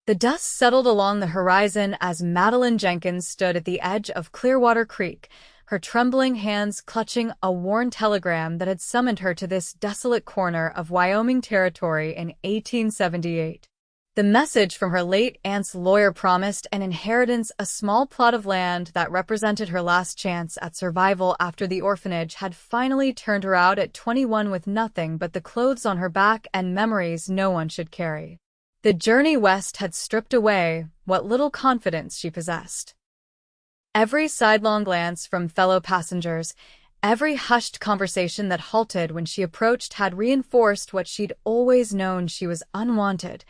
The dust settled along the horizon as Madeline Jenkins stood at the edge of Clearwater Creek, her trembling hands clutching a worn telegram that had summoned her to this desolate corner of Wyoming Territory in 1878. The message from her late aunt's lawyer promised an inheritance, a small plot of land that represented her last chance at survival after the orphanage had finally turned her out at 21 with nothing but the clothes on her back and memories no one should carry. The journey west had stripped away what little confidence she possessed. Every sidelong glance from fellow passengers, every hushed conversation that halted when she approached had reinforced what she'd always known: she was unwanted,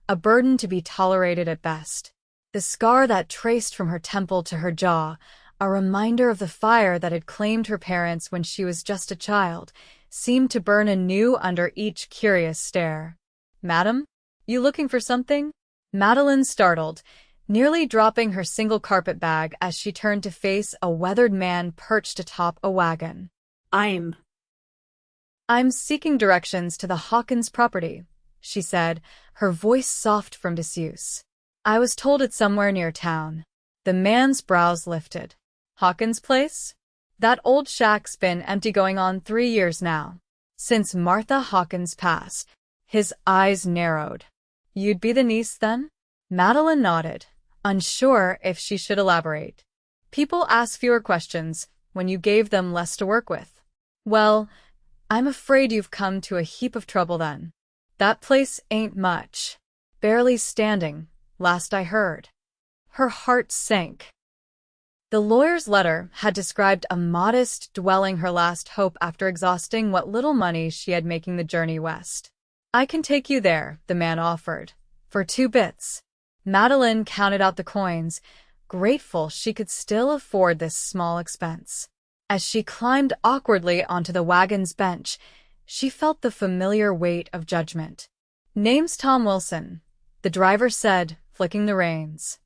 a burden to be tolerated at best. The scar that traced from her temple to her jaw, a reminder of the fire that had claimed her parents when she was just a child, seemed to burn anew under each curious stare. "Madam? You looking for something?" Madeline startled, nearly dropping her single carpet bag as she turned to face a weathered man perched atop a wagon. I'm seeking directions to the Hawkins property," she said, her voice soft from disuse. "I was told it's somewhere near town." The man's brows lifted. "Hawkins' place? That old shack's been empty going on 3 years now. Since Martha Hawkins passed." His eyes narrowed. "You'd be the niece, then?" Madeline nodded, unsure if she should elaborate. "People ask fewer questions when you gave them less to work with." "Well, I'm afraid you've come to a heap of trouble then. That place ain't much. Barely standing, last I heard." Her heart sank. The lawyer's letter had described a modest dwelling, her last hope after exhausting what little money she had making the journey west. "I can take you there," the man offered, "for 2 bits. Madeline counted out the coins, grateful she could still afford this small expense. As she climbed awkwardly onto the wagon's bench, she felt the familiar weight of judgment. "Name's Tom Wilson," the driver said, flicking the reins.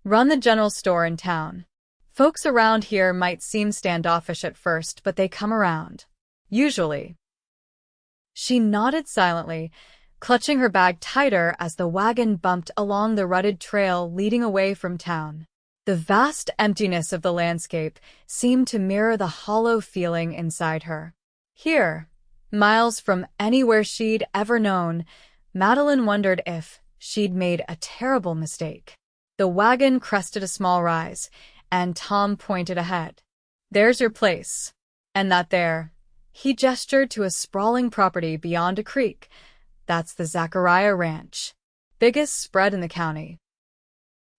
"Run the general store in town. Folks around here might seem standoffish at first, but they come around. Usually." She nodded silently, clutching her bag tighter as the wagon bumped along the rutted trail leading away from town. The vast emptiness of the landscape seemed to mirror the hollow feeling inside her. Here, miles from anywhere she'd ever known, Madeline wondered if she'd made a terrible mistake. The wagon crested a small rise, and Tom pointed ahead. "There's your place. And that there," he gestured to a sprawling property beyond a creek, "that's the Zachariah Ranch. Biggest spread in the county."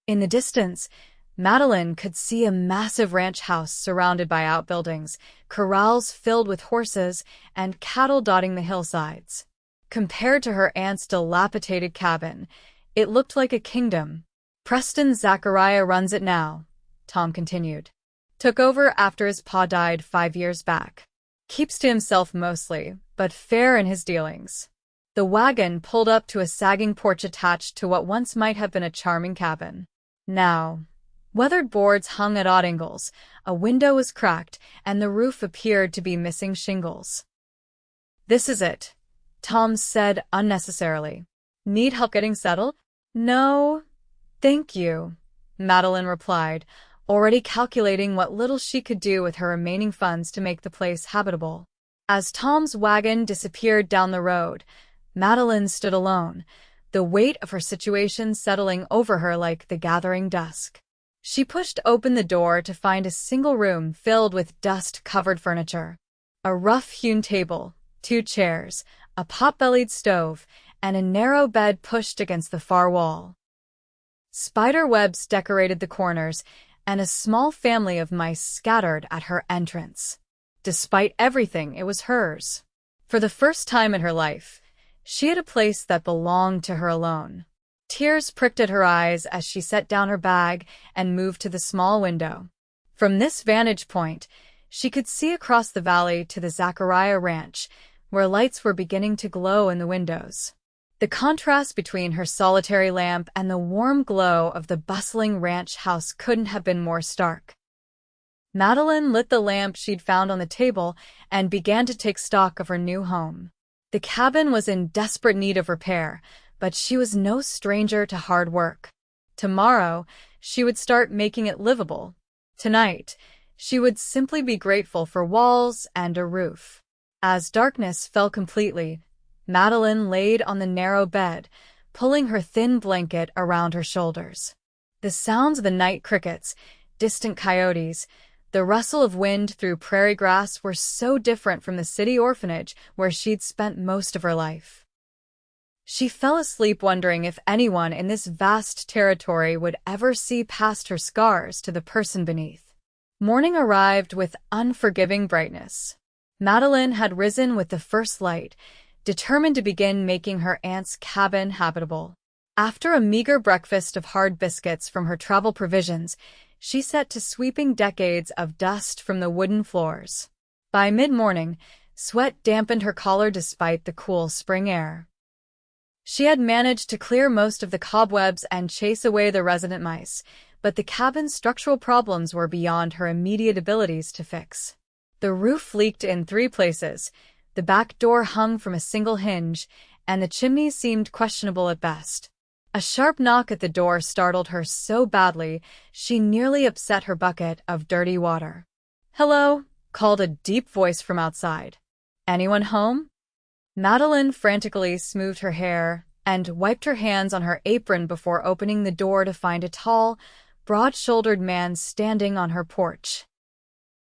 In the distance, Madeline could see a massive ranch house surrounded by outbuildings, corrals filled with horses, and cattle dotting the hillsides. Compared to her aunt's dilapidated cabin, it looked like a kingdom. "Preston Zachariah runs it now," Tom continued. "Took over after his pa died 5 years back. Keeps to himself mostly, but fair in his dealings." The wagon pulled up to a sagging porch attached to what once might have been a charming cabin. Now, weathered boards hung at odd angles, a window was cracked, and the roof appeared to be missing shingles. "This is it," Tom said unnecessarily. "Need help getting settled?" "No, thank you," Madeline replied, already calculating what little she could do with her remaining funds to make the place habitable. As Tom's wagon disappeared down the road, Madeline stood alone, the weight of her situation settling over her like the gathering dusk. She pushed open the door to find a single room filled with dust-covered furniture. A rough-hewn table, 2 chairs, a pot-bellied stove, and a narrow bed pushed against the far wall. Spider webs decorated the corners, and a small family of mice scattered at her entrance. Despite everything, it was hers. For the first time in her life, she had a place that belonged to her alone. Tears pricked at her eyes as she set down her bag and moved to the small window. From this vantage point, she could see across the valley to the Zachariah Ranch, where lights were beginning to glow in the windows. The contrast between her solitary lamp and the warm glow of the bustling ranch house couldn't have been more stark. Madeline lit the lamp she'd found on the table and began to take stock of her new home. The cabin was in desperate need of repair, but she was no stranger to hard work. Tomorrow, she would start making it livable. Tonight, she would simply be grateful for walls and a roof. As darkness fell completely, Madeline laid on the narrow bed, pulling her thin blanket around her shoulders. The sounds of the night crickets, distant coyotes, the rustle of wind through prairie grass were so different from the city orphanage where she'd spent most of her life. She fell asleep wondering if anyone in this vast territory would ever see past her scars to the person beneath. Morning arrived with unforgiving brightness. Madeline had risen with the first light, determined to begin making her aunt's cabin habitable. After a meager breakfast of hard biscuits from her travel provisions, she set to sweeping decades of dust from the wooden floors. By mid-morning, sweat dampened her collar despite the cool spring air. She had managed to clear most of the cobwebs and chase away the resident mice, but the cabin's structural problems were beyond her immediate abilities to fix. The roof leaked in 3 places, the back door hung from a single hinge, and the chimney seemed questionable at best. A sharp knock at the door startled her so badly she nearly upset her bucket of dirty water. "Hello," called a deep voice from outside. "Anyone home?" Madeline frantically smoothed her hair and wiped her hands on her apron before opening the door to find a tall, broad-shouldered man standing on her porch.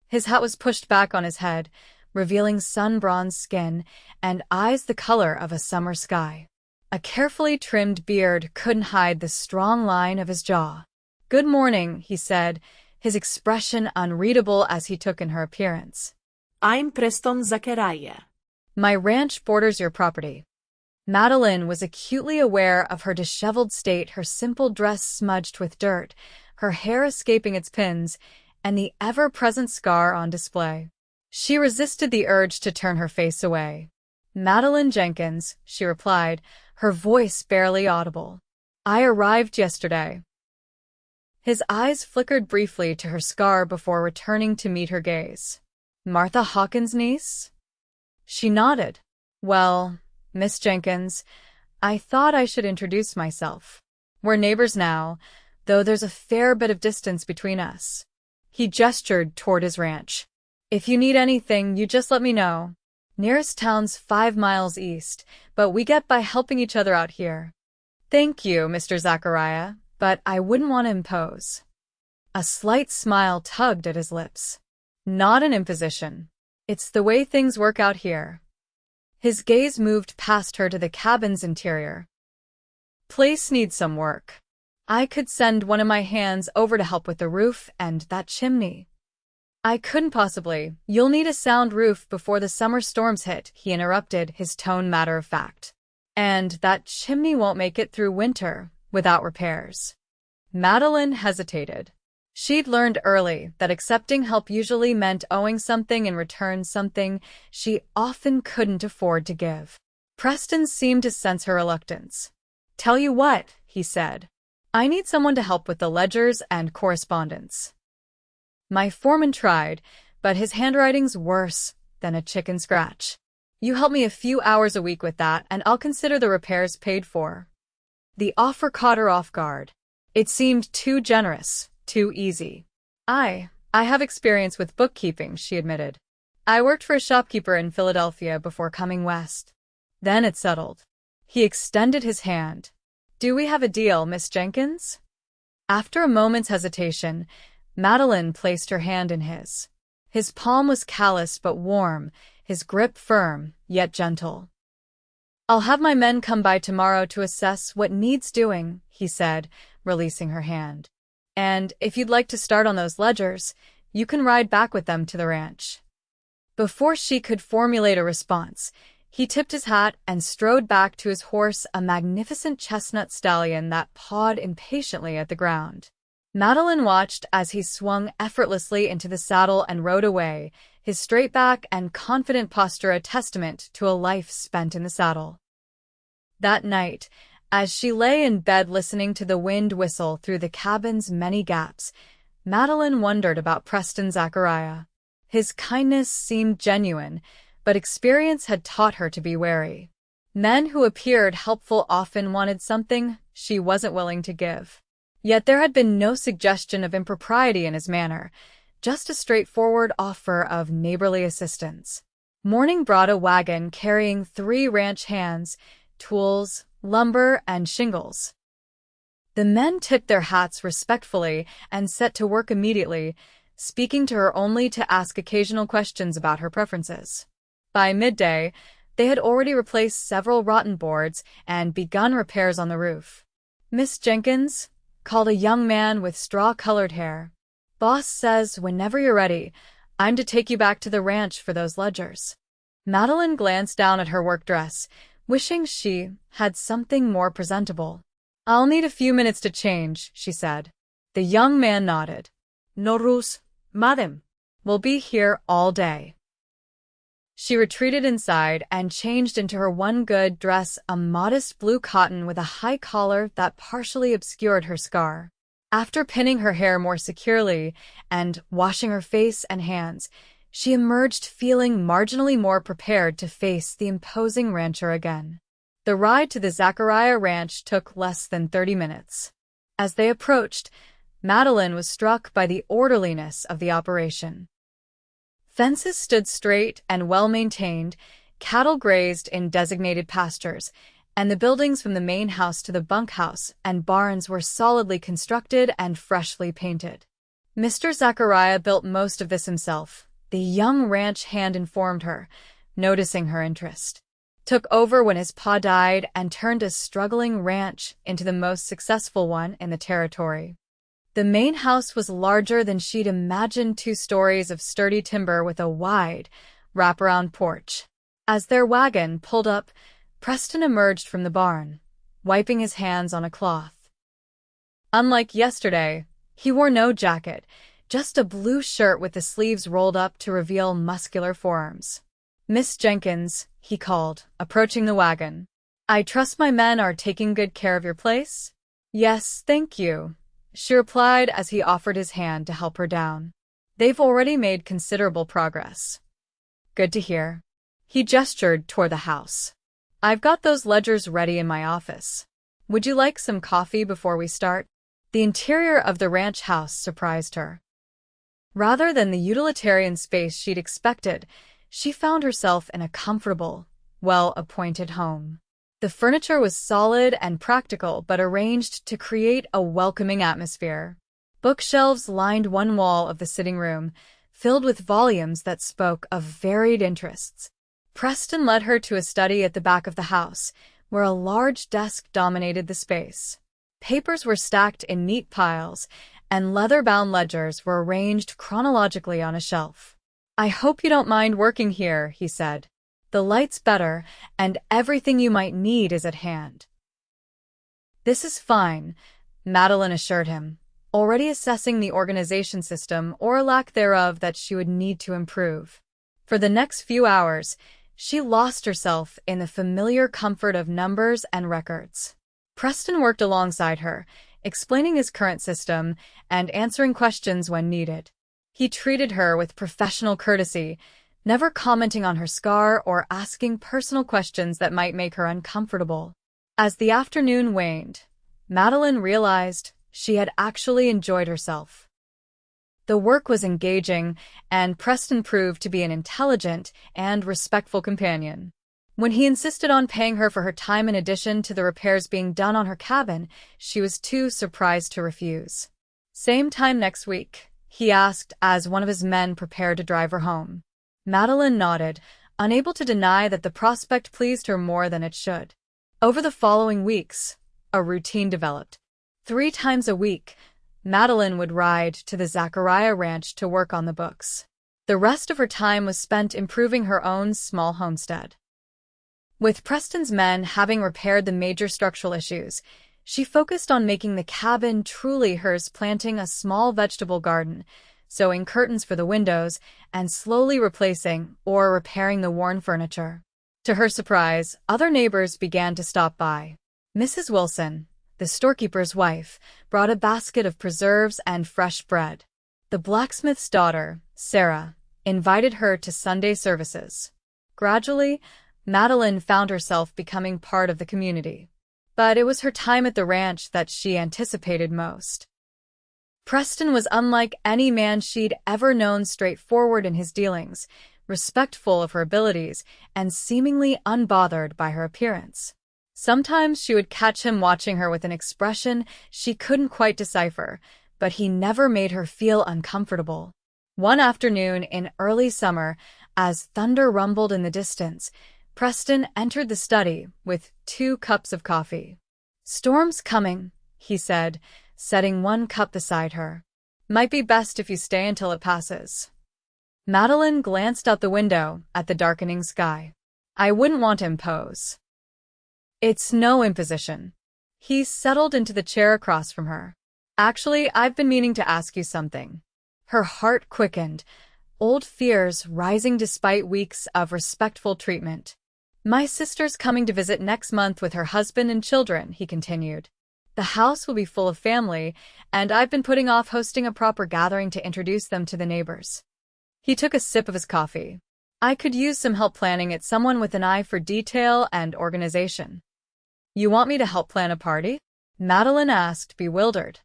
His hat was pushed back on his head, revealing sun-bronzed skin and eyes the color of a summer sky. A carefully trimmed beard couldn't hide the strong line of his jaw. "Good morning," he said, his expression unreadable as he took in her appearance. "I'm Preston Zachariah." "My ranch borders your property." Madeline was acutely aware of her disheveled state, her simple dress smudged with dirt, her hair escaping its pins, and the ever-present scar on display. She resisted the urge to turn her face away. "Madeline Jenkins," she replied, her voice barely audible. "I arrived yesterday." His eyes flickered briefly to her scar before returning to meet her gaze. "Martha Hawkins' niece?" She nodded. "Well, Miss Jenkins, I thought I should introduce myself. We're neighbors now, though there's a fair bit of distance between us." He gestured toward his ranch. "If you need anything, you just let me know. Nearest town's 5 miles east, but we get by helping each other out here." "Thank you, Mr. Zachariah, but I wouldn't want to impose." A slight smile tugged at his lips. "Not an imposition. It's the way things work out here." His gaze moved past her to the cabin's interior. "Place needs some work. I could send one of my hands over to help with the roof and that chimney." "I couldn't possibly. You'll need a sound roof before the summer storms hit," he interrupted, his tone matter-of-fact. "And that chimney won't make it through winter without repairs." Madeline hesitated. She'd learned early that accepting help usually meant owing something in return, something she often couldn't afford to give. Preston seemed to sense her reluctance. "Tell you what," he said. "I need someone to help with the ledgers and correspondence. My foreman tried, but his handwriting's worse than a chicken scratch. You help me a few hours a week with that, and I'll consider the repairs paid for." The offer caught her off guard. It seemed too generous, too easy. I have experience with bookkeeping," she admitted. "I worked for a shopkeeper in Philadelphia before coming west." Then it settled. He extended his hand. "Do we have a deal, Miss Jenkins?" After a moment's hesitation, Madeline placed her hand in his. His palm was calloused but warm, his grip firm, yet gentle. "I'll have my men come by tomorrow to assess what needs doing," he said, releasing her hand. "And if you'd like to start on those ledgers, you can ride back with them to the ranch." Before she could formulate a response, he tipped his hat and strode back to his horse, a magnificent chestnut stallion that pawed impatiently at the ground. Madeline watched as he swung effortlessly into the saddle and rode away, his straight back and confident posture a testament to a life spent in the saddle. That night, as she lay in bed listening to the wind whistle through the cabin's many gaps, Madeline wondered about Preston Zachariah. His kindness seemed genuine, but experience had taught her to be wary. Men who appeared helpful often wanted something she wasn't willing to give. Yet there had been no suggestion of impropriety in his manner, just a straightforward offer of neighborly assistance. Morning brought a wagon carrying 3 ranch hands, tools, lumber, and shingles. The men tipped their hats respectfully and set to work immediately, speaking to her only to ask occasional questions about her preferences. By midday, they had already replaced several rotten boards and begun repairs on the roof. "Miss Jenkins," called a young man with straw-colored hair. "Boss says whenever you're ready, I'm to take you back to the ranch for those ledgers." Madeline glanced down at her work dress, wishing she had something more presentable. "I'll need a few minutes to change," she said. The young man nodded. No rush, madam. "We'll be here all day." She retreated inside and changed into her one good dress, a modest blue cotton with a high collar that partially obscured her scar. After pinning her hair more securely and washing her face and hands, she emerged feeling marginally more prepared to face the imposing rancher again. The ride to the Zachariah ranch took less than 30 minutes. As they approached, Madeline was struck by the orderliness of the operation. Fences stood straight and well-maintained, cattle grazed in designated pastures, and the buildings from the main house to the bunkhouse and barns were solidly constructed and freshly painted. Mr. Zachariah built most of this himself, the young ranch hand informed her, noticing her interest. Took over when his pa died and turned a struggling ranch into the most successful one in the territory. The main house was larger than she'd imagined, 2 stories of sturdy timber with a wide, wraparound porch. As their wagon pulled up, Preston emerged from the barn, wiping his hands on a cloth. Unlike yesterday, he wore no jacket, just a blue shirt with the sleeves rolled up to reveal muscular forearms. "Miss Jenkins," he called, approaching the wagon. "I trust my men are taking good care of your place?" "Yes, thank you," she replied as he offered his hand to help her down. "They've already made considerable progress." "Good to hear." He gestured toward the house. "I've got those ledgers ready in my office. Would you like some coffee before we start?" The interior of the ranch house surprised her. Rather than the utilitarian space she'd expected, she found herself in a comfortable, well-appointed home. The furniture was solid and practical but arranged to create a welcoming atmosphere. Bookshelves lined one wall of the sitting room, filled with volumes that spoke of varied interests. Preston led her to a study at the back of the house, where a large desk dominated the space. Papers were stacked in neat piles, and leather-bound ledgers were arranged chronologically on a shelf. "I hope you don't mind working here," he said. "The light's better, and everything you might need is at hand." "This is fine," Madeline assured him, already assessing the organization system or lack thereof that she would need to improve. For the next few hours, she lost herself in the familiar comfort of numbers and records. Preston worked alongside her, explaining his current system and answering questions when needed. He treated her with professional courtesy, never commenting on her scar or asking personal questions that might make her uncomfortable. As the afternoon waned, Madeline realized she had actually enjoyed herself. The work was engaging, and Preston proved to be an intelligent and respectful companion. When he insisted on paying her for her time in addition to the repairs being done on her cabin, she was too surprised to refuse. "Same time next week?" he asked as one of his men prepared to drive her home. Madeline nodded, unable to deny that the prospect pleased her more than it should. Over the following weeks, a routine developed. 3 times a week, Madeline would ride to the Zachariah ranch to work on the books. The rest of her time was spent improving her own small homestead. With Preston's men having repaired the major structural issues, she focused on making the cabin truly hers, planting a small vegetable garden, sewing curtains for the windows, and slowly replacing or repairing the worn furniture. To her surprise, other neighbors began to stop by. Mrs. Wilson, the storekeeper's wife, brought a basket of preserves and fresh bread. The blacksmith's daughter, Sarah, invited her to Sunday services. Gradually, Madeline found herself becoming part of the community. But it was her time at the ranch that she anticipated most. Preston was unlike any man she'd ever known, straightforward in his dealings, respectful of her abilities, and seemingly unbothered by her appearance. Sometimes she would catch him watching her with an expression she couldn't quite decipher, but he never made her feel uncomfortable. One afternoon in early summer, as thunder rumbled in the distance, Preston entered the study with 2 cups of coffee. "Storm's coming," he said, setting one cup beside her. "Might be best if you stay until it passes." Madeline glanced out the window at the darkening sky. "I wouldn't want to impose." "It's no imposition." He settled into the chair across from her. "Actually, I've been meaning to ask you something." Her heart quickened, old fears rising despite weeks of respectful treatment. "My sister's coming to visit next month with her husband and children," he continued. "The house will be full of family, and I've been putting off hosting a proper gathering to introduce them to the neighbors." He took a sip of his coffee. "I could use some help planning it, someone with an eye for detail and organization." "You want me to help plan a party?" Madeline asked, bewildered.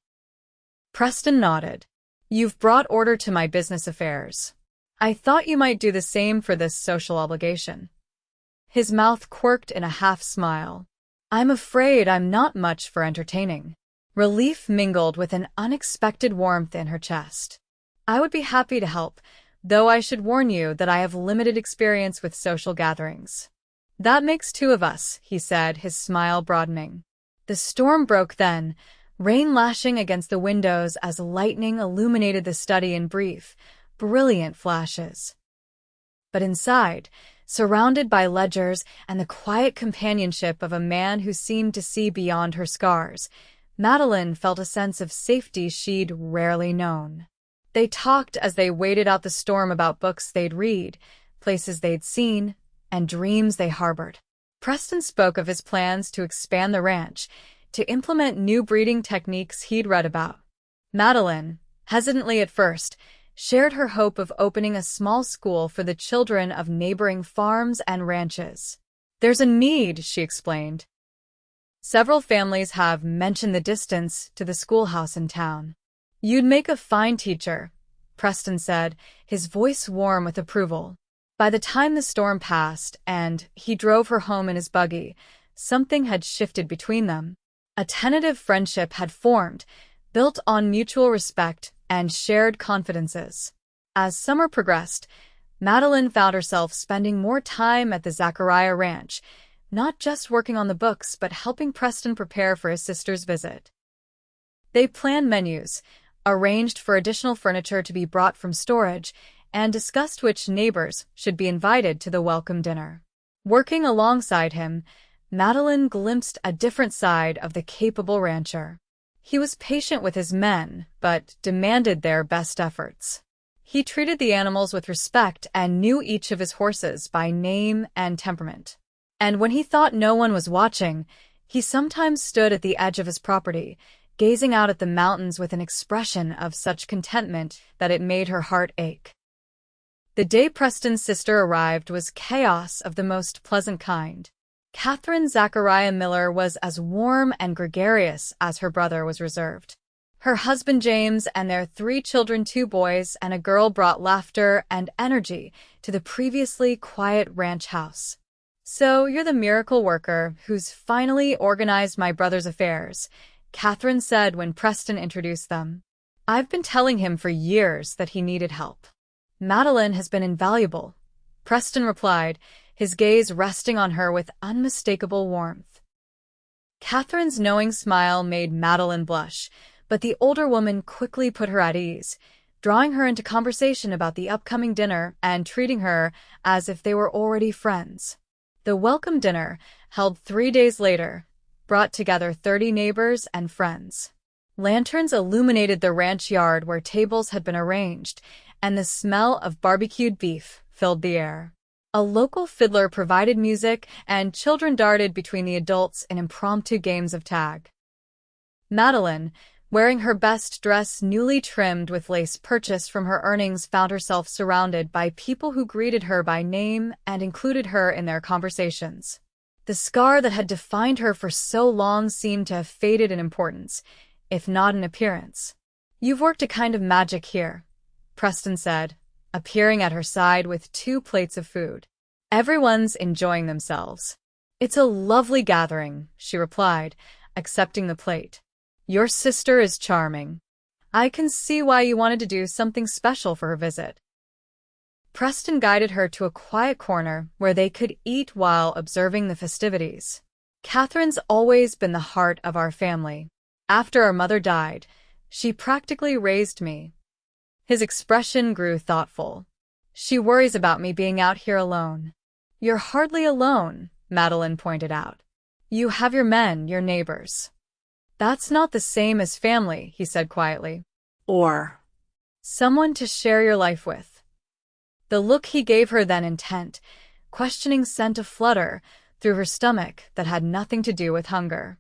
Preston nodded. "You've brought order to my business affairs. I thought you might do the same for this social obligation." His mouth quirked in a half-smile. "I'm afraid I'm not much for entertaining." Relief mingled with an unexpected warmth in her chest. "I would be happy to help, though I should warn you that I have limited experience with social gatherings." "That makes 2 of us," he said, his smile broadening. The storm broke then, rain lashing against the windows as lightning illuminated the study in brief, brilliant flashes. But inside, surrounded by ledgers and the quiet companionship of a man who seemed to see beyond her scars, Madeline felt a sense of safety she'd rarely known. They talked as they waited out the storm about books they'd read, places they'd seen, and dreams they harbored. Preston spoke of his plans to expand the ranch, to implement new breeding techniques he'd read about. Madeline, hesitantly at first, shared her hope of opening a small school for the children of neighboring farms and ranches. "There's a need," she explained. "Several families have mentioned the distance to the schoolhouse in town." "You'd make a fine teacher," Preston said, his voice warm with approval. By the time the storm passed and he drove her home in his buggy, something had shifted between them. A tentative friendship had formed, built on mutual respect and shared confidences. As summer progressed, Madeline found herself spending more time at the Zachariah ranch, not just working on the books but helping Preston prepare for his sister's visit. They planned menus, arranged for additional furniture to be brought from storage, and discussed which neighbors should be invited to the welcome dinner. Working alongside him, Madeline glimpsed a different side of the capable rancher. He was patient with his men, but demanded their best efforts. He treated the animals with respect and knew each of his horses by name and temperament. And when he thought no one was watching, he sometimes stood at the edge of his property, gazing out at the mountains with an expression of such contentment that it made her heart ache. The day Preston's sister arrived was chaos of the most pleasant kind. Catherine Zachariah Miller was as warm and gregarious as her brother was reserved. Her husband James and their 3 children, 2 boys and a girl, brought laughter and energy to the previously quiet ranch house. "So you're the miracle worker who's finally organized my brother's affairs," Catherine said when Preston introduced them. "I've been telling him for years that he needed help." "Madeline has been invaluable," Preston replied, his gaze resting on her with unmistakable warmth. Catherine's knowing smile made Madeline blush, but the older woman quickly put her at ease, drawing her into conversation about the upcoming dinner and treating her as if they were already friends. The welcome dinner, held 3 days later, brought together 30 neighbors and friends. Lanterns illuminated the ranch yard where tables had been arranged, and the smell of barbecued beef filled the air. A local fiddler provided music, and children darted between the adults in impromptu games of tag. Madeline, Wearing her best dress, newly trimmed with lace purchased from her earnings, found herself surrounded by people who greeted her by name and included her in their conversations. The scar that had defined her for so long seemed to have faded in importance, if not in appearance. "You've worked a kind of magic here," Preston said, appearing at her side with 2 plates of food. "Everyone's enjoying themselves." "It's a lovely gathering," she replied, accepting the plate. "Your sister is charming. I can see why you wanted to do something special for her visit." Preston guided her to a quiet corner where they could eat while observing the festivities. "Catherine's always been the heart of our family. After our mother died, she practically raised me." His expression grew thoughtful. "She worries about me being out here alone." "You're hardly alone," Madeline pointed out. "You have your men, your neighbors." "That's not the same as family," he said quietly. Or "Someone to share your life with." The look he gave her, then intent, questioning, sent a flutter through her stomach that had nothing to do with hunger.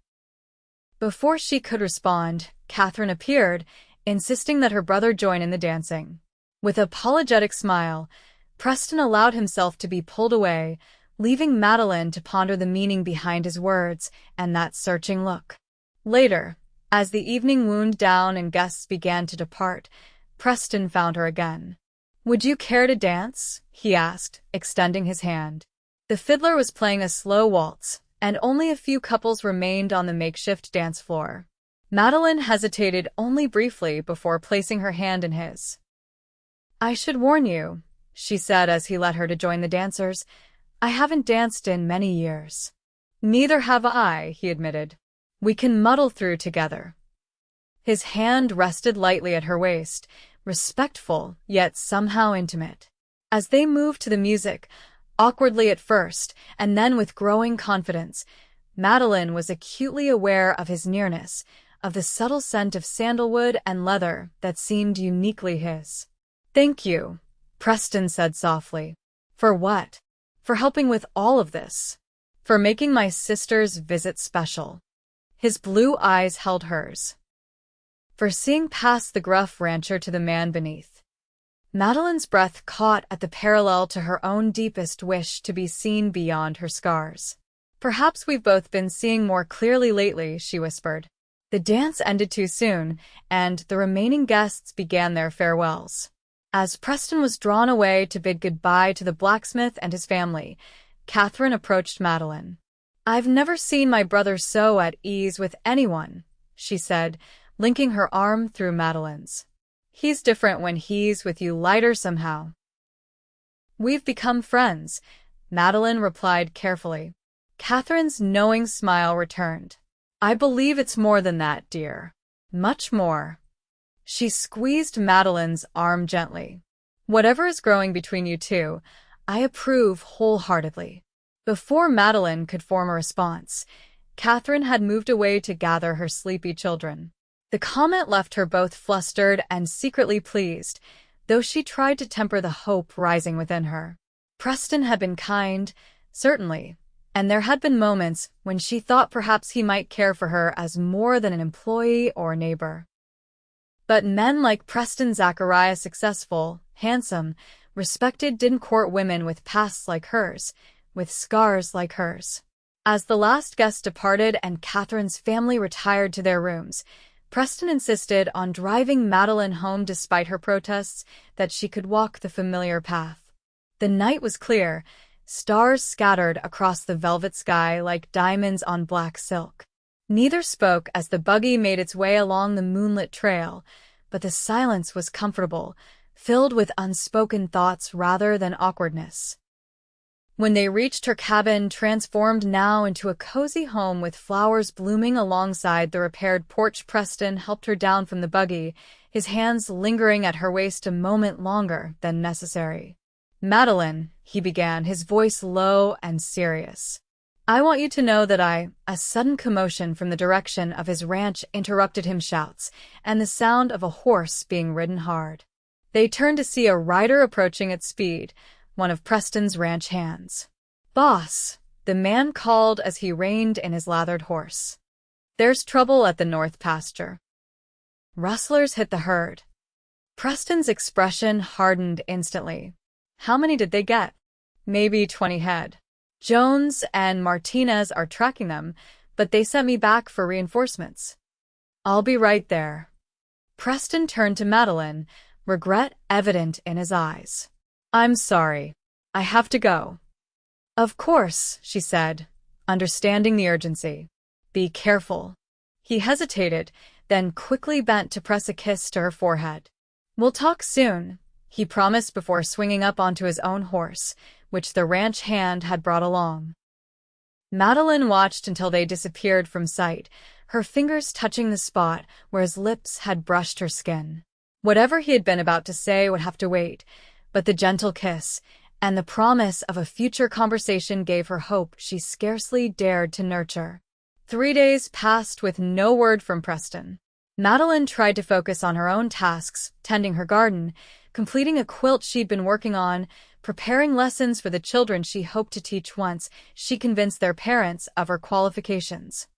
Before she could respond, Catherine appeared, insisting that her brother join in the dancing. With an apologetic smile, Preston allowed himself to be pulled away, leaving Madeline to ponder the meaning behind his words and that searching look. Later, as the evening wound down and guests began to depart, Preston found her again. "Would you care to dance?" he asked, extending his hand. The fiddler was playing a slow waltz, and only a few couples remained on the makeshift dance floor. Madeline hesitated only briefly before placing her hand in his. "I should warn you," she said as he led her to join the dancers, "I haven't danced in many years." "Neither have I," he admitted. "We can muddle through together." His hand rested lightly at her waist, respectful yet somehow intimate. As they moved to the music, awkwardly at first, and then with growing confidence, Madeline was acutely aware of his nearness, of the subtle scent of sandalwood and leather that seemed uniquely his. "Thank you," Preston said softly. "For what?" "For helping with all of this. For making my sister's visit special." His blue eyes held hers. "For seeing past the gruff rancher to the man beneath." Madeline's breath caught at the parallel to her own deepest wish to be seen beyond her scars. "Perhaps we've both been seeing more clearly lately," she whispered. The dance ended too soon, and the remaining guests began their farewells. As Preston was drawn away to bid goodbye to the blacksmith and his family, Catherine approached Madeline. "I've never seen my brother so at ease with anyone," she said, linking her arm through Madeline's. "He's different when he's with you, lighter somehow." "We've become friends," Madeline replied carefully. Catherine's knowing smile returned. "I believe it's more than that, dear. Much more." She squeezed Madeline's arm gently. "Whatever is growing between you two, I approve wholeheartedly." Before Madeline could form a response, Catherine had moved away to gather her sleepy children. The comment left her both flustered and secretly pleased, though she tried to temper the hope rising within her. Preston had been kind, certainly, and there had been moments when she thought perhaps he might care for her as more than an employee or a neighbor. But men like Preston Zachariah, successful, handsome, respected, didn't court women with pasts like hers, with scars like hers. As the last guest departed and Catherine's family retired to their rooms, Preston insisted on driving Madeline home despite her protests that she could walk the familiar path. The night was clear, stars scattered across the velvet sky like diamonds on black silk. Neither spoke as the buggy made its way along the moonlit trail, but the silence was comfortable, filled with unspoken thoughts rather than awkwardness. When they reached her cabin, transformed now into a cozy home with flowers blooming alongside the repaired porch, Preston helped her down from the buggy, his hands lingering at her waist a moment longer than necessary. "Madeline," he began, his voice low and serious. "I want you to know that A sudden commotion from the direction of his ranch interrupted him, shouts, and the sound of a horse being ridden hard. They turned to see a rider approaching at speed, one of Preston's ranch hands. "Boss," the man called as he reined in his lathered horse. "There's trouble at the north pasture." Rustlers hit the herd. Preston's expression hardened instantly. How many did they get? Maybe 20 head. Jones and Martinez are tracking them, but they sent me back for reinforcements. I'll be right there. Preston turned to Madeline, regret evident in his eyes. I'm sorry. I have to go. Of course, she said, understanding the urgency. Be careful. He hesitated, then quickly bent to press a kiss to her forehead. We'll talk soon, he promised before swinging up onto his own horse, which the ranch hand had brought along. Madeline watched until they disappeared from sight, her fingers touching the spot where his lips had brushed her skin. Whatever he had been about to say would have to wait, but the gentle kiss and the promise of a future conversation gave her hope she scarcely dared to nurture. 3 days passed with no word from Preston. Madeline tried to focus on her own tasks, tending her garden, completing a quilt she'd been working on, preparing lessons for the children she hoped to teach once she convinced their parents of her qualifications.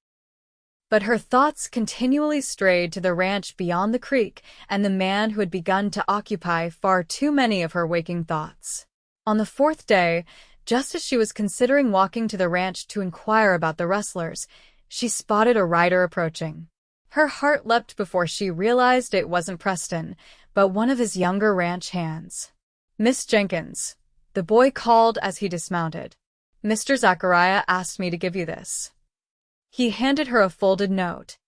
But her thoughts continually strayed to the ranch beyond the creek and the man who had begun to occupy far too many of her waking thoughts. On the 4th day, just as she was considering walking to the ranch to inquire about the rustlers, she spotted a rider approaching. Her heart leapt before she realized it wasn't Preston, but one of his younger ranch hands. Miss Jenkins, the boy called as he dismounted. Mr. Zachariah asked me to give you this. He handed her a folded note.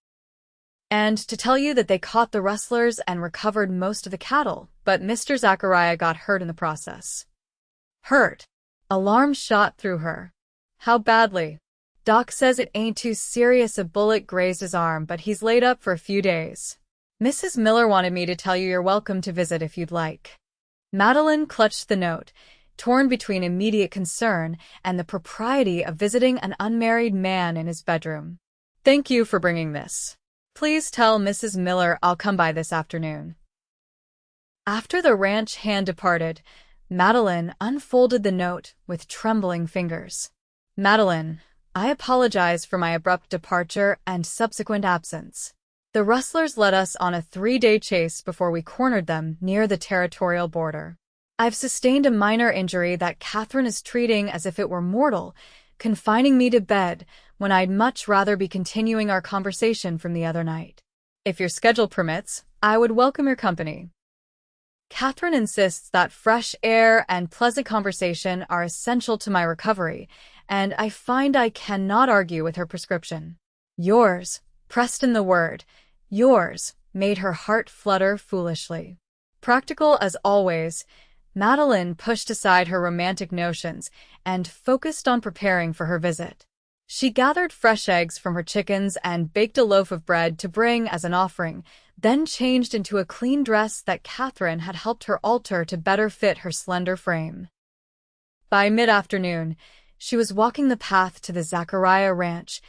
And to tell you that they caught the rustlers and recovered most of the cattle, but Mr. Zachariah got hurt in the process. Hurt? Alarm shot through her. How badly? Doc says it ain't too serious. A bullet grazed his arm, but he's laid up for a few days. Mrs. Miller wanted me to tell you you're welcome to visit if you'd like. Madeline clutched the note, torn between immediate concern and the propriety of visiting an unmarried man in his bedroom. Thank you for bringing this. Please tell Mrs. Miller I'll come by this afternoon. After the ranch hand departed, Madeline unfolded the note with trembling fingers. Madeline, I apologize for my abrupt departure and subsequent absence. The rustlers led us on a 3-day chase before we cornered them near the territorial border. I've sustained a minor injury that Catherine is treating as if it were mortal, confining me to bed when I'd much rather be continuing our conversation from the other night. If your schedule permits, I would welcome your company. Catherine insists that fresh air and pleasant conversation are essential to my recovery, and I find I cannot argue with her prescription. Yours, Preston. The word, yours, made her heart flutter foolishly. Practical as always, Madeline pushed aside her romantic notions and focused on preparing for her visit. She gathered fresh eggs from her chickens and baked a loaf of bread to bring as an offering, then changed into a clean dress that Catherine had helped her alter to better fit her slender frame. By mid-afternoon, she was walking the path to the Zachariah ranch,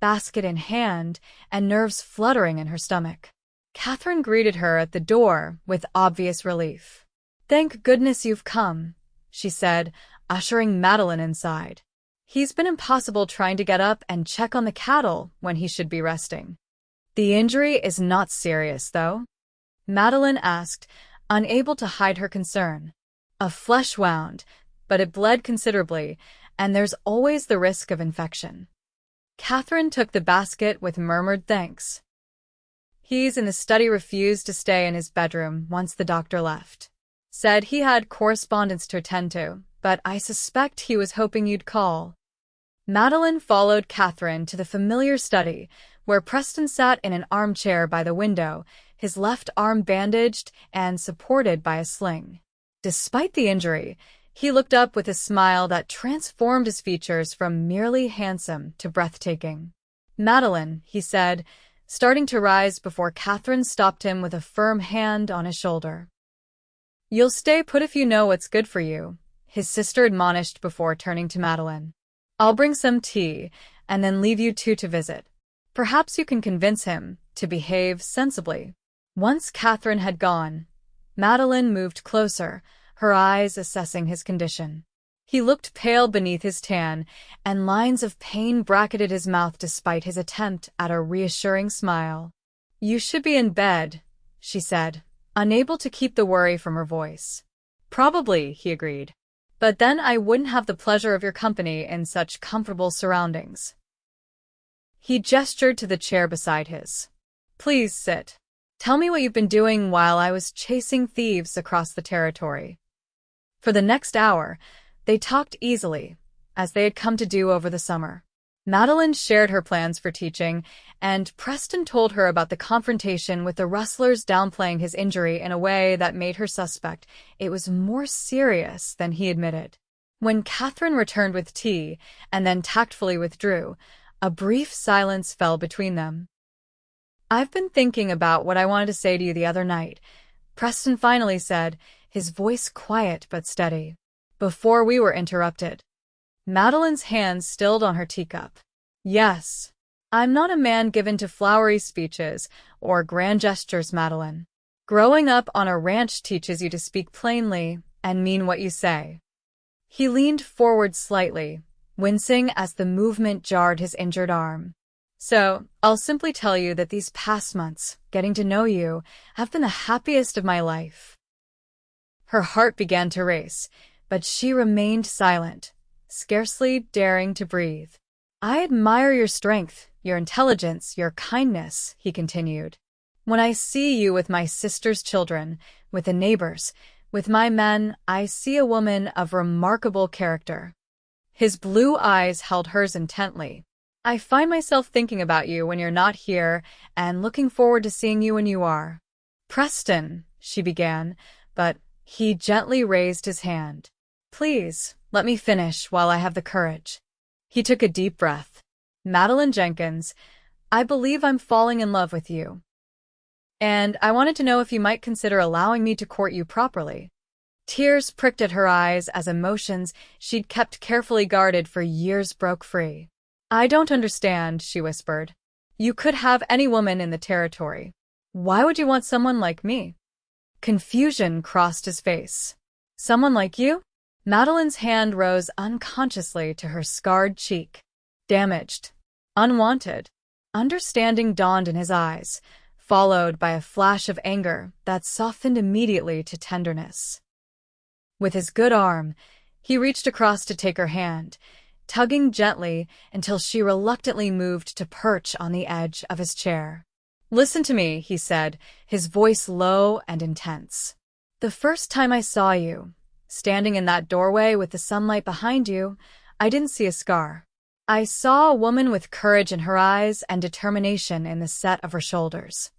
basket in hand and nerves fluttering in her stomach. Catherine greeted her at the door with obvious relief. Thank goodness you've come, she said, ushering Madeline inside. He's been impossible trying to get up and check on the cattle when he should be resting. The injury is not serious, though? Madeline asked, unable to hide her concern. A flesh wound, but it bled considerably, and there's always the risk of infection. Catherine took the basket with murmured thanks. He's in the study. Refused to stay in his bedroom once the doctor left. Said he had correspondence to attend to, but I suspect he was hoping you'd call. Madeline followed Catherine to the familiar study, where Preston sat in an armchair by the window, his left arm bandaged and supported by a sling. Despite the injury, he looked up with a smile that transformed his features from merely handsome to breathtaking. Madeline, he said, starting to rise before Catherine stopped him with a firm hand on his shoulder. You'll stay put if you know what's good for you, his sister admonished before turning to Madeline. I'll bring some tea, and then leave you two to visit. Perhaps you can convince him to behave sensibly. Once Catherine had gone, Madeline moved closer, her eyes assessing his condition. He looked pale beneath his tan, and lines of pain bracketed his mouth despite his attempt at a reassuring smile. You should be in bed, she said, unable to keep the worry from her voice. Probably, he agreed. But then I wouldn't have the pleasure of your company in such comfortable surroundings. He gestured to the chair beside his. Please sit. Tell me what you've been doing while I was chasing thieves across the territory. For the next hour, they talked easily, as they had come to do over the summer. Madeline shared her plans for teaching, and Preston told her about the confrontation with the rustlers, downplaying his injury in a way that made her suspect it was more serious than he admitted. When Catherine returned with tea and then tactfully withdrew, a brief silence fell between them. I've been thinking about what I wanted to say to you the other night, Preston finally said, his voice quiet but steady, before we were interrupted. Madeline's hands stilled on her teacup. Yes. I'm not a man given to flowery speeches or grand gestures, Madeline. Growing up on a ranch teaches you to speak plainly and mean what you say. He leaned forward slightly, wincing as the movement jarred his injured arm. So, I'll simply tell you that these past months, getting to know you, have been the happiest of my life. Her heart began to race, but she remained silent, scarcely daring to breathe. I admire your strength, your intelligence, your kindness, he continued. When I see you with my sister's children, with the neighbors, with my men, I see a woman of remarkable character. His blue eyes held hers intently. I find myself thinking about you when you're not here and looking forward to seeing you when you are. Preston, she began, but he gently raised his hand. Please, let me finish while I have the courage. He took a deep breath. Madeline Jenkins, I believe I'm falling in love with you. And I wanted to know if you might consider allowing me to court you properly. Tears pricked at her eyes as emotions she'd kept carefully guarded for years broke free. I don't understand, she whispered. You could have any woman in the territory. Why would you want someone like me? Confusion crossed his face. Someone like you? Madeline's hand rose unconsciously to her scarred cheek. Damaged. Unwanted. Understanding dawned in his eyes, followed by a flash of anger that softened immediately to tenderness. With his good arm, he reached across to take her hand, tugging gently until she reluctantly moved to perch on the edge of his chair. Listen to me, he said, his voice low and intense. The first time I saw you, standing in that doorway with the sunlight behind you, I didn't see a scar. I saw a woman with courage in her eyes and determination in the set of her shoulders.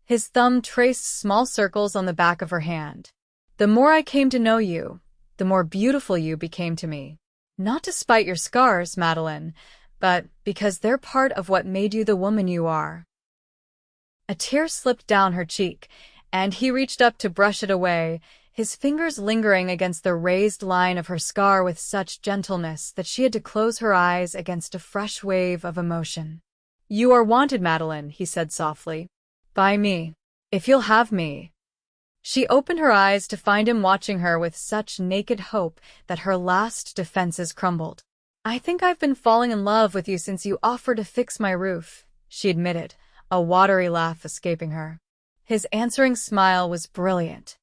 His thumb traced small circles on the back of her hand. The more I came to know you, the more beautiful you became to me. Not despite your scars, Madeline, but because they're part of what made you the woman you are. A tear slipped down her cheek, and he reached up to brush it away, his fingers lingering against the raised line of her scar with such gentleness that she had to close her eyes against a fresh wave of emotion. You are wanted, Madeline, he said softly. By me. If you'll have me. She opened her eyes to find him watching her with such naked hope that her last defenses crumbled. I think I've been falling in love with you since you offered to fix my roof, she admitted, a watery laugh escaping her. His answering smile was brilliant.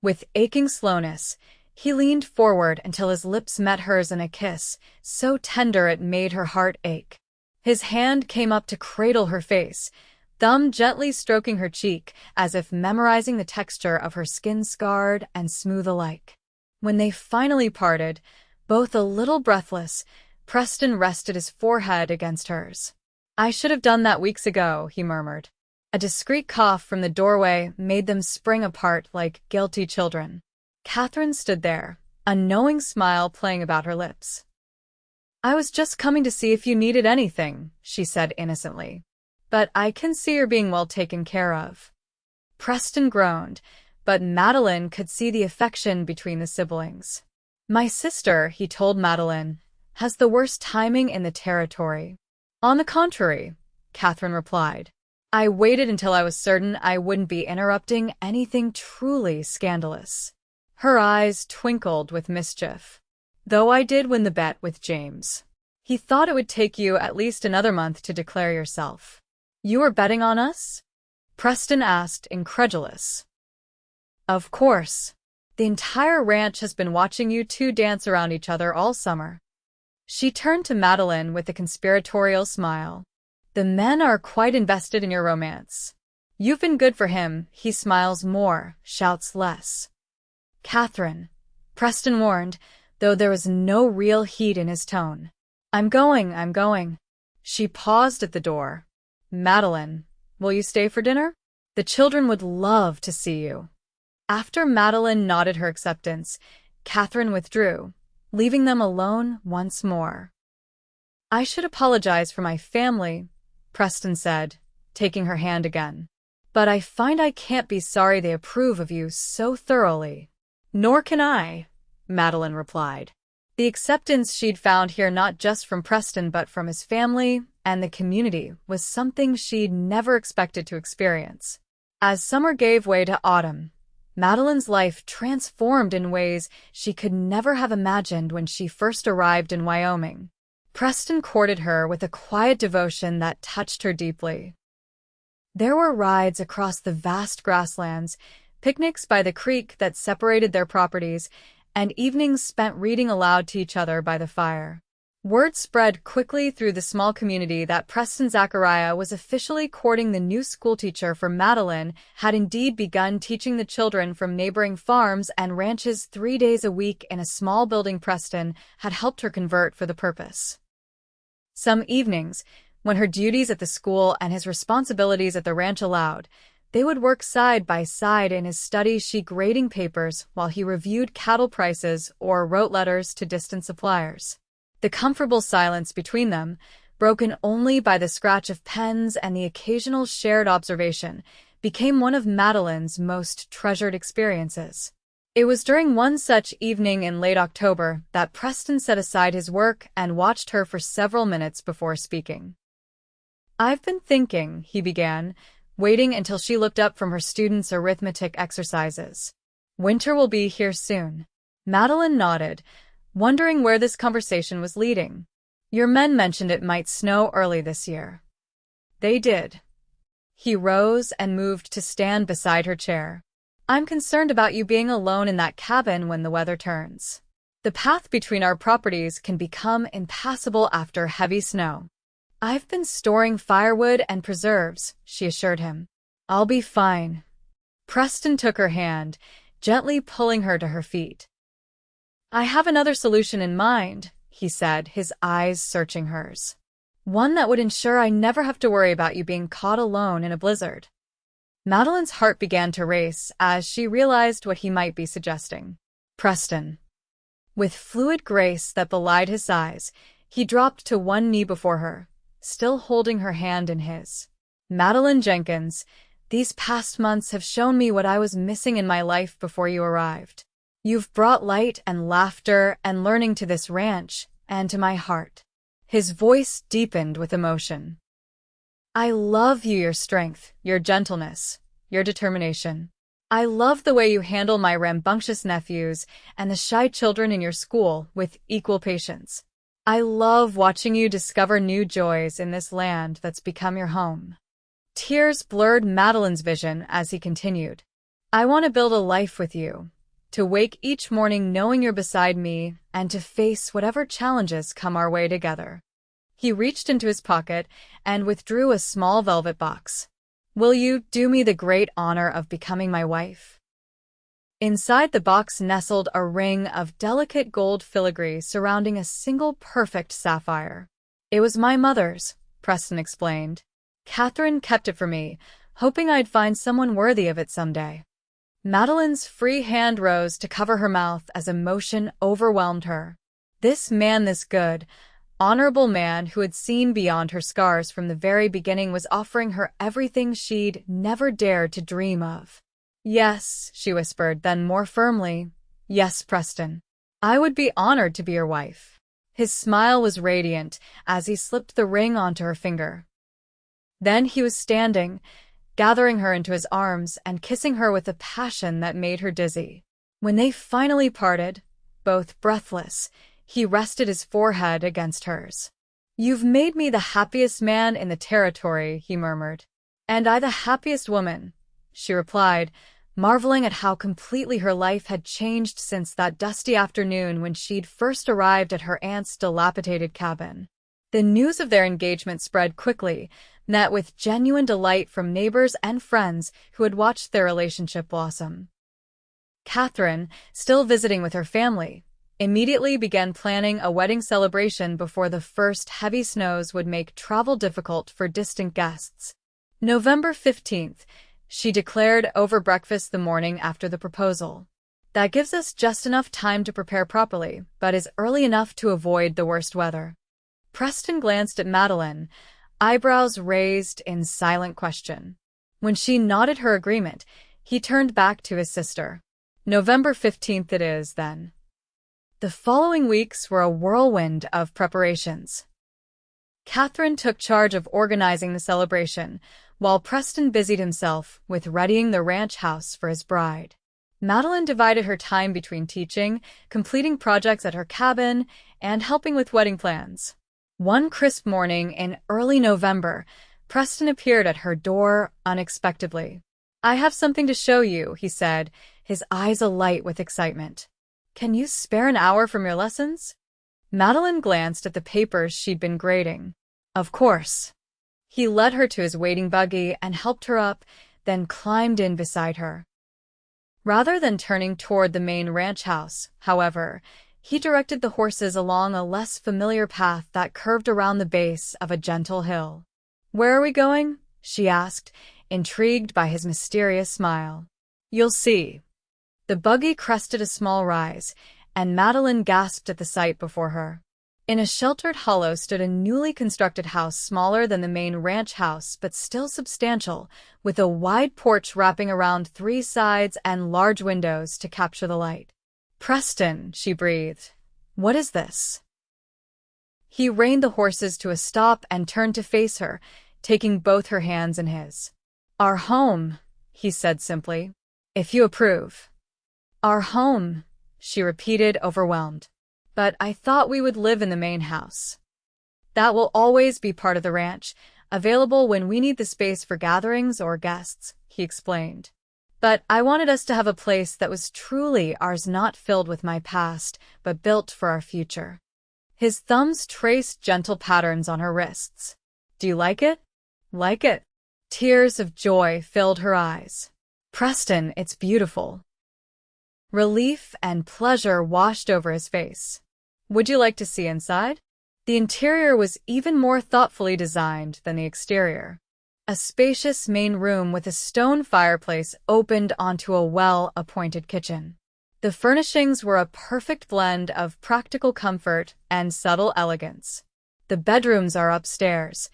With aching slowness, he leaned forward until his lips met hers in a kiss, so tender it made her heart ache. His hand came up to cradle her face, thumb gently stroking her cheek as if memorizing the texture of her skin, scarred and smooth alike. When they finally parted, both a little breathless, Preston rested his forehead against hers. I should have done that weeks ago, he murmured. A discreet cough from the doorway made them spring apart like guilty children. Catherine stood there, a knowing smile playing about her lips. I was just coming to see if you needed anything, she said innocently. But I can see you're being well taken care of. Preston groaned, but Madeline could see the affection between the siblings. My sister, he told Madeline, has the worst timing in the territory. On the contrary, Catherine replied. I waited until I was certain I wouldn't be interrupting anything truly scandalous. Her eyes twinkled with mischief. Though I did win the bet with James. He thought it would take you at least another month to declare yourself. You were betting on us? Preston asked, incredulous. Of course. The entire ranch has been watching you two dance around each other all summer. She turned to Madeline with a conspiratorial smile. The men are quite invested in your romance. You've been good for him, he smiles more, shouts less. Catherine, Preston warned, though there was no real heat in his tone. I'm going. She paused at the door. Madeline, will you stay for dinner? The children would love to see you. After Madeline nodded her acceptance, Catherine withdrew, leaving them alone once more. I should apologize for my family, Preston said, taking her hand again. But I find I can't be sorry they approve of you so thoroughly. Nor can I, Madeline replied. The acceptance she'd found here not just from Preston but from his family and the community was something she'd never expected to experience. As summer gave way to autumn, Madeline's life transformed in ways she could never have imagined when she first arrived in Wyoming. Preston courted her with a quiet devotion that touched her deeply. There were rides across the vast grasslands, picnics by the creek that separated their properties, and evenings spent reading aloud to each other by the fire. Word spread quickly through the small community that Preston Zachariah was officially courting the new schoolteacher, for Madeline had indeed begun teaching the children from neighboring farms and ranches 3 days a week in a small building Preston had helped her convert for the purpose. Some evenings, when her duties at the school and his responsibilities at the ranch allowed, they would work side by side in his study, she grading papers while he reviewed cattle prices or wrote letters to distant suppliers. The comfortable silence between them, broken only by the scratch of pens and the occasional shared observation, became one of Madeline's most treasured experiences. It was during one such evening in late October that Preston set aside his work and watched her for several minutes before speaking. I've been thinking, he began, waiting until she looked up from her students' arithmetic exercises. Winter will be here soon. Madeline nodded, wondering where this conversation was leading. Your men mentioned it might snow early this year. They did. He rose and moved to stand beside her chair. I'm concerned about you being alone in that cabin when the weather turns. The path between our properties can become impassable after heavy snow. I've been storing firewood and preserves, she assured him. I'll be fine. Preston took her hand, gently pulling her to her feet. I have another solution in mind, he said, his eyes searching hers. One that would ensure I never have to worry about you being caught alone in a blizzard. Madeline's heart began to race as she realized what he might be suggesting. Preston. With fluid grace that belied his size, he dropped to one knee before her, still holding her hand in his. Madeline Jenkins, these past months have shown me what I was missing in my life before you arrived. You've brought light and laughter and learning to this ranch and to my heart. His voice deepened with emotion. I love you, your strength, your gentleness, your determination. I love the way you handle my rambunctious nephews and the shy children in your school with equal patience. I love watching you discover new joys in this land that's become your home. Tears blurred Madeline's vision as he continued. I want to build a life with you, to wake each morning knowing you're beside me and to face whatever challenges come our way together. He reached into his pocket and withdrew a small velvet box. Will you do me the great honor of becoming my wife? Inside the box nestled a ring of delicate gold filigree surrounding a single perfect sapphire. It was my mother's, Preston explained. Catherine kept it for me, hoping I'd find someone worthy of it someday. Madeline's free hand rose to cover her mouth as emotion overwhelmed her. This man, this good, honorable man who had seen beyond her scars from the very beginning, was offering her everything she'd never dared to dream of. Yes, she whispered, then more firmly, yes, Preston. I would be honored to be your wife. His smile was radiant as he slipped the ring onto her finger. Then he was standing, gathering her into his arms and kissing her with a passion that made her dizzy. When they finally parted, both breathless, he rested his forehead against hers. "You've made me the happiest man in the territory," he murmured. "And I the happiest woman," she replied, marveling at how completely her life had changed since that dusty afternoon when she'd first arrived at her aunt's dilapidated cabin. The news of their engagement spread quickly, met with genuine delight from neighbors and friends who had watched their relationship blossom. Catherine, still visiting with her family, immediately began planning a wedding celebration before the first heavy snows would make travel difficult for distant guests. November 15th, she declared over breakfast the morning after the proposal. "That gives us just enough time to prepare properly, but is early enough to avoid the worst weather." Preston glanced at Madeline, eyebrows raised in silent question. When she nodded her agreement, he turned back to his sister. "November 15th it is, then." The following weeks were a whirlwind of preparations. Catherine took charge of organizing the celebration, while Preston busied himself with readying the ranch house for his bride. Madeline divided her time between teaching, completing projects at her cabin, and helping with wedding plans. One crisp morning in early November, Preston appeared at her door unexpectedly. "I have something to show you," he said, his eyes alight with excitement. "Can you spare an hour from your lessons?" Madeline glanced at the papers she'd been grading. "Of course." He led her to his waiting buggy and helped her up, then climbed in beside her. Rather than turning toward the main ranch house, however, he directed the horses along a less familiar path that curved around the base of a gentle hill. "Where are we going?" she asked, intrigued by his mysterious smile. "You'll see." The buggy crested a small rise, and Madeline gasped at the sight before her. In a sheltered hollow stood a newly constructed house smaller than the main ranch house but still substantial, with a wide porch wrapping around 3 sides and large windows to capture the light. "Preston," she breathed. "What is this?" He reined the horses to a stop and turned to face her, taking both her hands in his. "Our home," he said simply. "If you approve." "Our home," she repeated, overwhelmed. "But I thought we would live in the main house." "That will always be part of the ranch, available when we need the space for gatherings or guests," he explained. "But I wanted us to have a place that was truly ours, not filled with my past, but built for our future." His thumbs traced gentle patterns on her wrists. "Do you like it?" "Like it?" Tears of joy filled her eyes. "Preston, it's beautiful." Relief and pleasure washed over his face. "Would you like to see inside?" The interior was even more thoughtfully designed than the exterior. A spacious main room with a stone fireplace opened onto a well-appointed kitchen. The furnishings were a perfect blend of practical comfort and subtle elegance. "The bedrooms are upstairs,"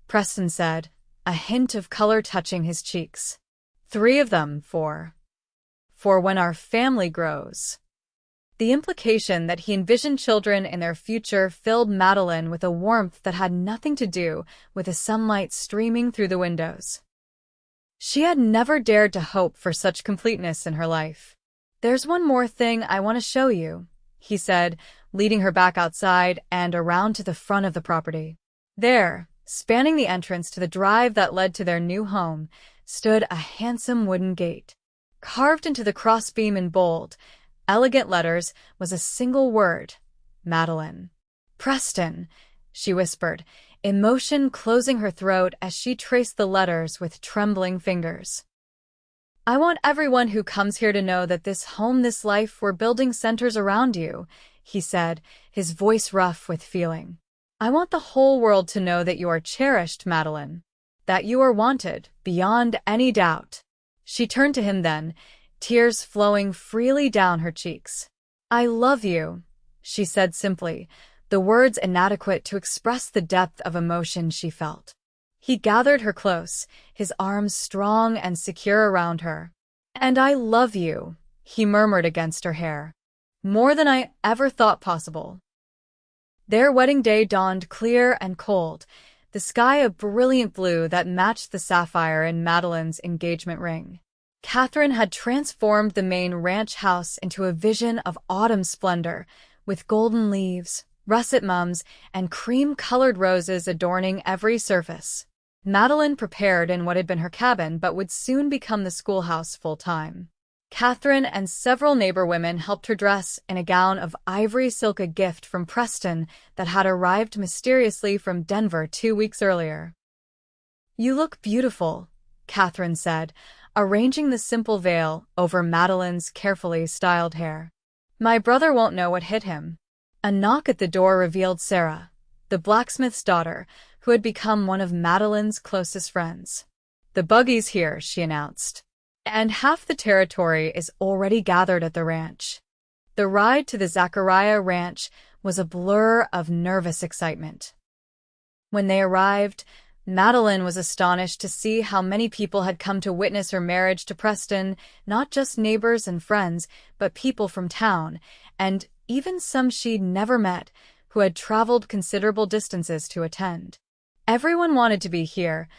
Preston said, a hint of color touching his cheeks. "3 of them for when our family grows." The implication that he envisioned children in their future filled Madeline with a warmth that had nothing to do with the sunlight streaming through the windows. She had never dared to hope for such completeness in her life. "There's one more thing I want to show you," he said, leading her back outside and around to the front of the property. There, spanning the entrance to the drive that led to their new home, stood a handsome wooden gate. Carved into the crossbeam in bold, elegant letters was a single word: Madeline. "Preston," she whispered, emotion closing her throat as she traced the letters with trembling fingers. "I want everyone who comes here to know that this home, this life we're building centers around you," he said, his voice rough with feeling. "I want the whole world to know that you are cherished, Madeline. That you are wanted, beyond any doubt." She turned to him then, tears flowing freely down her cheeks. "I love you," she said simply, the words inadequate to express the depth of emotion she felt. He gathered her close, his arms strong and secure around her. "And I love you," he murmured against her hair. "More than I ever thought possible." Their wedding day dawned clear and cold, the sky a brilliant blue that matched the sapphire in Madeline's engagement ring. Catherine had transformed the main ranch house into a vision of autumn splendor, with golden leaves, russet mums, and cream-colored roses adorning every surface. Madeline prepared in what had been her cabin but would soon become the schoolhouse full-time. Catherine and several neighbor women helped her dress in a gown of ivory silk, a gift from Preston that had arrived mysteriously from Denver 2 weeks earlier. "You look beautiful," Catherine said, arranging the simple veil over Madeline's carefully styled hair. "My brother won't know what hit him." A knock at the door revealed Sarah, the blacksmith's daughter, who had become one of Madeline's closest friends. "The buggy's here," she announced. "And half the territory is already gathered at the ranch." The ride to the Zachariah ranch was a blur of nervous excitement. When they arrived, Madeline was astonished to see how many people had come to witness her marriage to Preston, not just neighbors and friends, but people from town, and even some she'd never met, who had traveled considerable distances to attend. "Everyone wanted to be here,"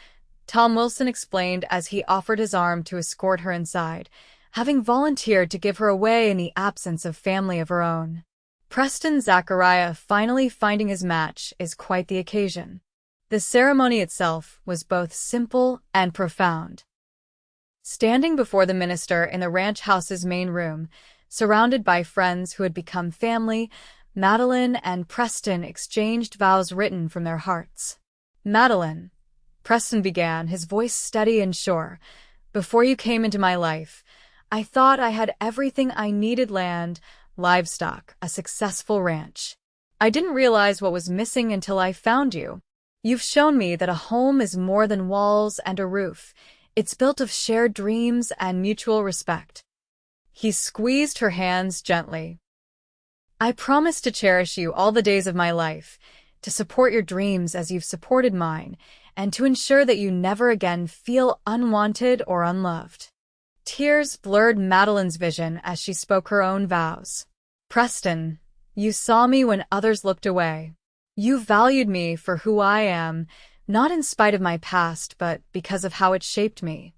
Tom Wilson explained as he offered his arm to escort her inside, having volunteered to give her away in the absence of family of her own. Preston Zachariah finally finding his match is quite the occasion. The ceremony itself was both simple and profound. Standing before the minister in the ranch house's main room, surrounded by friends who had become family, Madeline and Preston exchanged vows written from their hearts. "Madeline," Preston began, his voice steady and sure, "before you came into my life, I thought I had everything I needed: land, livestock, a successful ranch. I didn't realize what was missing until I found you. You've shown me that a home is more than walls and a roof. It's built of shared dreams and mutual respect." He squeezed her hands gently. "I promise to cherish you all the days of my life, to support your dreams as you've supported mine, and to ensure that you never again feel unwanted or unloved." Tears blurred Madeline's vision as she spoke her own vows. "Preston, you saw me when others looked away. You valued me for who I am, not in spite of my past, but because of how it shaped me."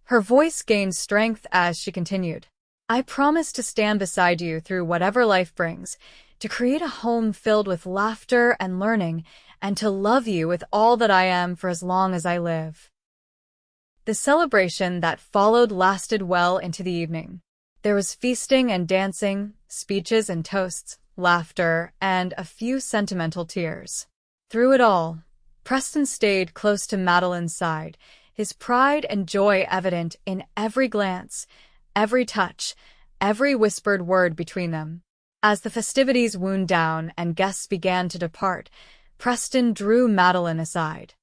Her voice gained strength as she continued. "I promise to stand beside you through whatever life brings, to create a home filled with laughter and learning, and to love you with all that I am for as long as I live." The celebration that followed lasted well into the evening. There was feasting and dancing, speeches and toasts, laughter, and a few sentimental tears. Through it all, Preston stayed close to Madeline's side, his pride and joy evident in every glance, every touch, every whispered word between them. As the festivities wound down and guests began to depart, Preston drew Madeline aside.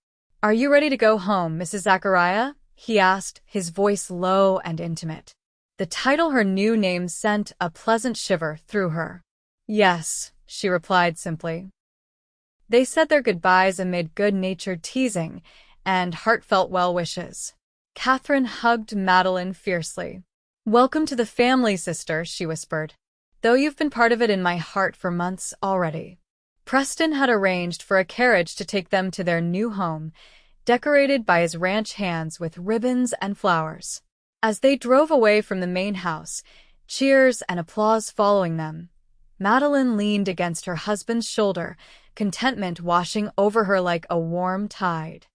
"Are you ready to go home, Mrs. Zachariah?" he asked, his voice low and intimate. The title her new name sent a pleasant shiver through her. "Yes," she replied simply. They said their goodbyes amid good-natured teasing and heartfelt well wishes. Catherine hugged Madeline fiercely. "Welcome to the family, sister," she whispered, "though you've been part of it in my heart for months already." Preston had arranged for a carriage to take them to their new home, decorated by his ranch hands with ribbons and flowers. As they drove away from the main house, cheers and applause following them, Madeline leaned against her husband's shoulder, contentment washing over her like a warm tide.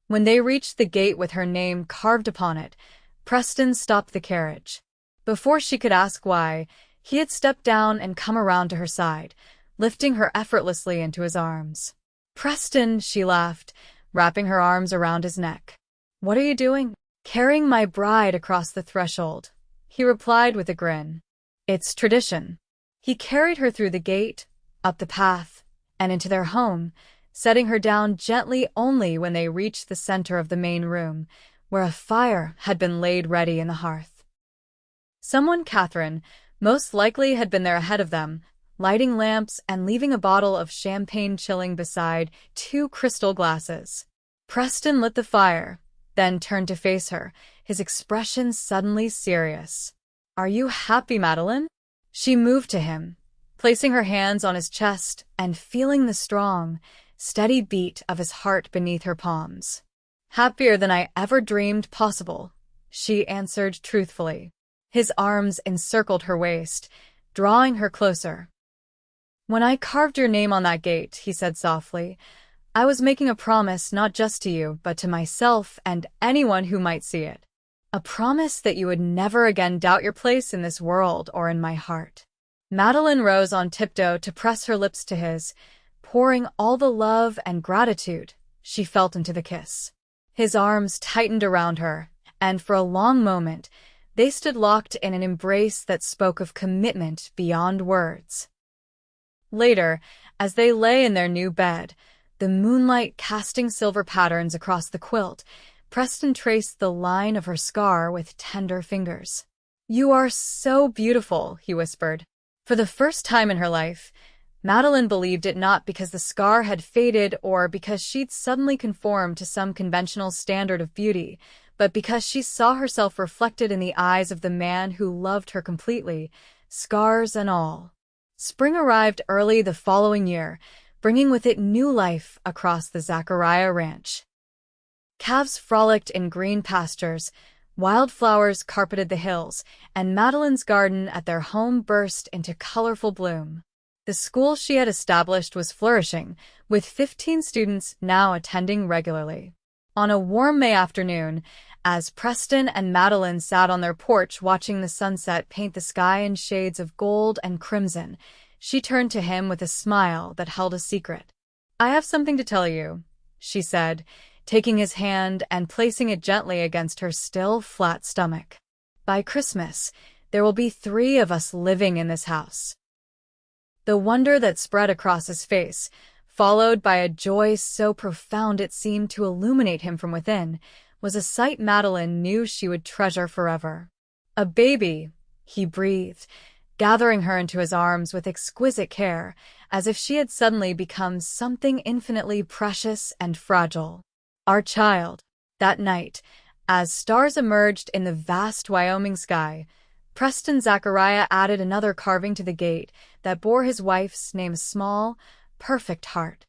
When they reached the gate with her name carved upon it, Preston stopped the carriage. Before she could ask why, he had stepped down and come around to her side, lifting her effortlessly into his arms. "Preston," she laughed, wrapping her arms around his neck. "What are you doing?" "Carrying my bride across the threshold," he replied with a grin. "It's tradition." He carried her through the gate, up the path, and into their home, setting her down gently only when they reached the center of the main room, where a fire had been laid ready in the hearth. Someone, Catherine, most likely had been there ahead of them, lighting lamps and leaving a bottle of champagne chilling beside 2 crystal glasses. Preston lit the fire, then turned to face her, his expression suddenly serious. "Are you happy, Madeline?" She moved to him, placing her hands on his chest and feeling the strong, steady beat of his heart beneath her palms. "Happier than I ever dreamed possible," she answered truthfully. His arms encircled her waist, drawing her closer. "When I carved your name on that gate," he said softly, "I was making a promise not just to you, but to myself and anyone who might see it. A promise that you would never again doubt your place in this world or in my heart." Madeline rose on tiptoe to press her lips to his, pouring all the love and gratitude she felt into the kiss. His arms tightened around her, and for a long moment, they stood locked in an embrace that spoke of commitment beyond words. Later, as they lay in their new bed, the moonlight casting silver patterns across the quilt, Preston traced the line of her scar with tender fingers. "You are so beautiful," he whispered. For the first time in her life, Madeline believed it not because the scar had faded or because she'd suddenly conformed to some conventional standard of beauty, but because she saw herself reflected in the eyes of the man who loved her completely, scars and all. Spring arrived early the following year, bringing with it new life across the Zachariah ranch. Calves frolicked in green pastures, wildflowers carpeted the hills, and Madeline's garden at their home burst into colorful bloom. The school she had established was flourishing, with 15 students now attending regularly. On a warm May afternoon, as Preston and Madeline sat on their porch watching the sunset paint the sky in shades of gold and crimson, she turned to him with a smile that held a secret. "I have something to tell you," she said, taking his hand and placing it gently against her still, flat stomach. "By Christmas, there will be 3 of us living in this house." The wonder that spread across his face, followed by a joy so profound it seemed to illuminate him from within, was a sight Madeline knew she would treasure forever. "A baby," he breathed, gathering her into his arms with exquisite care, as if she had suddenly become something infinitely precious and fragile. "Our child." That night, as stars emerged in the vast Wyoming sky, Preston Zachariah added another carving to the gate that bore his wife's name, a small, perfect heart.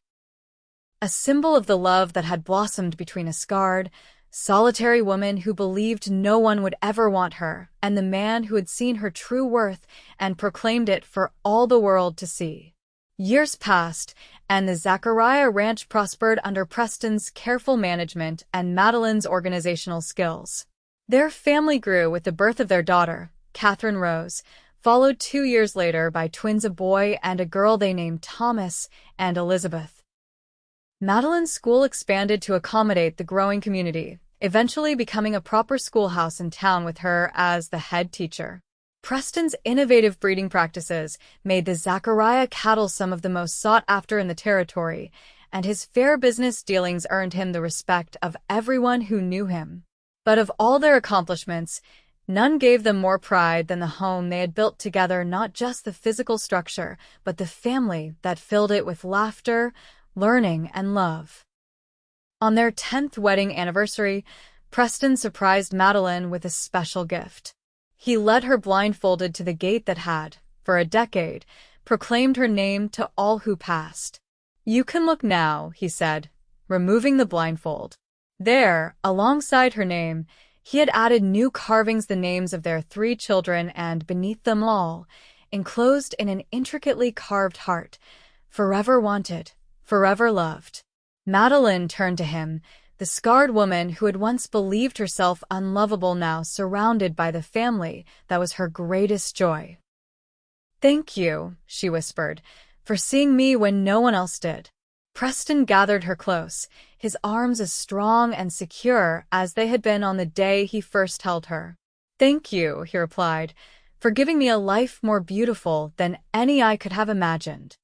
A symbol of the love that had blossomed between a scarred, solitary woman who believed no one would ever want her, and the man who had seen her true worth and proclaimed it for all the world to see. Years passed, and the Zachariah ranch prospered under Preston's careful management and Madeline's organizational skills. Their family grew with the birth of their daughter, Catherine Rose, followed 2 years later by twins, a boy and a girl they named Thomas and Elizabeth. Madeline's school expanded to accommodate the growing community, eventually becoming a proper schoolhouse in town with her as the head teacher. Preston's innovative breeding practices made the Zachariah cattle some of the most sought after in the territory, and his fair business dealings earned him the respect of everyone who knew him. But of all their accomplishments, none gave them more pride than the home they had built together, not just the physical structure, but the family that filled it with laughter, learning, and love. On their 10th wedding anniversary, Preston surprised Madeline with a special gift. He led her blindfolded to the gate that had, for a decade, proclaimed her name to all who passed. "You can look now," he said, removing the blindfold. There, alongside her name, he had added new carvings, the names of their 3 children, and beneath them all, enclosed in an intricately carved heart, "Forever wanted, forever loved." Madeline turned to him, the scarred woman who had once believed herself unlovable, now surrounded by the family that was her greatest joy. "Thank you," she whispered, "for seeing me when no one else did." Preston gathered her close, his arms as strong and secure as they had been on the day he first held her. "Thank you," he replied, "for giving me a life more beautiful than any I could have imagined."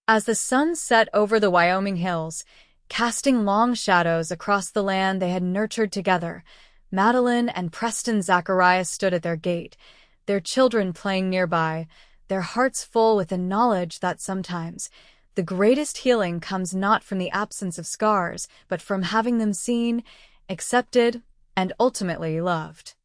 As the sun set over the Wyoming hills, casting long shadows across the land they had nurtured together, Madeline and Preston Zachariah stood at their gate, their children playing nearby, their hearts full with the knowledge that sometimes the greatest healing comes not from the absence of scars, but from having them seen, accepted, and ultimately loved.